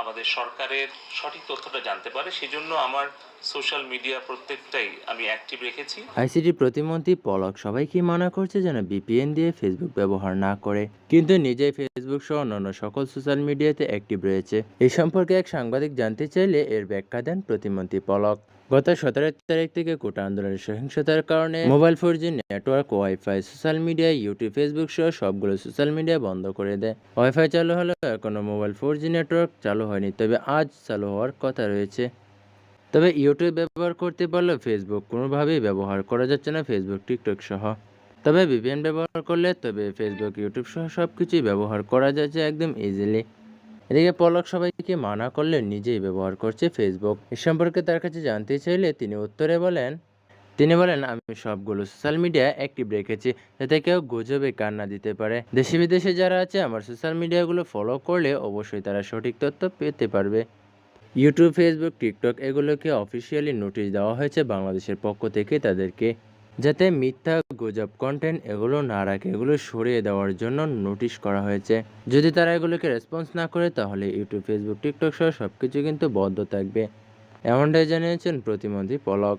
আমাদের সরকারের সঠিক তথ্যটা জানতে পারে। সেজন্য আমার সোশ্যাল মিডিয়া প্রত্যেকটাই আমি অ্যাক্টিভ রেখেছি। আইসিটি প্রতিমন্ত্রী পলক সবাইকে মানা করছে যেন ভিপিএন দিয়ে ফেসবুক ব্যবহার না করে, কিন্তু নিজেই ফেসবুক সহ অন্যান্য সকল সোশ্যাল মিডিয়াতে অ্যাক্টিভ রয়েছে। এই সম্পর্কে এক সাংবাদিক জানতে চাইলে এর ব্যাখ্যা দেন প্রতিমন্ত্রী পলক। গত 17 তারিখ থেকে কোটা আন্দোলনের সহিংসতার কারণে mobile 4G network, wifi, social media, YouTube, Facebook সহ সবগুলো সোশ্যাল মিডিয়া বন্ধ করে দেয়। ওয়াইফাই চালু হলেও এখনো মোবাইল 4G নেটওয়ার্ক চালু হয়নি, তবে আজ চালু হওয়ার কথা রয়েছে। তবে ইউটিউব ব্যবহার করতে পারলেও ফেসবুক কোনোভাবেই ব্যবহার করা যাচ্ছে না, ফেসবুক, টিকটক সহ। তবে ভিপিএন ব্যবহার করলে ফেসবুক, ইউটিউব সহ সব কিছুই ব্যবহার করা যাচ্ছে একদম ইজিলি। এদিকে পলক সবাইকে মানা করলে নিজেই ব্যবহার করছে ফেসবুক। এ সম্পর্কে তার কাছে জানতে চাইলে তিনি বলেন, আমি সবগুলো সোশ্যাল মিডিয়া অ্যাক্টিভ রেখেছি, যাতে কেউ গুজবে কান না দিতে পারে। দেশে বিদেশে যারা আছে আমার সোশ্যাল মিডিয়াগুলো ফলো করলে অবশ্যই তারা সঠিক তথ্য পেতে পারবে। ইউটিউব, ফেসবুক, টিকটক এগুলোকে অফিসিয়ালি নোটিশ দেওয়া হয়েছে বাংলাদেশের পক্ষ থেকে তাদেরকে, যাতে মিথ্যা গুজব কন্টেন্ট এগুলো না রাখে, এগুলো সরিয়ে দেওয়ার জন্য নোটিশ করা হয়েছে। যদি তারা এগুলোকে রেসপন্স না করে তাহলে ইউটিউব, ফেসবুক, টিকটক সহ সব কিছু কিন্তু বন্ধ থাকবে, এমনটাই জানিয়েছেন প্রতিমন্ত্রী পলক।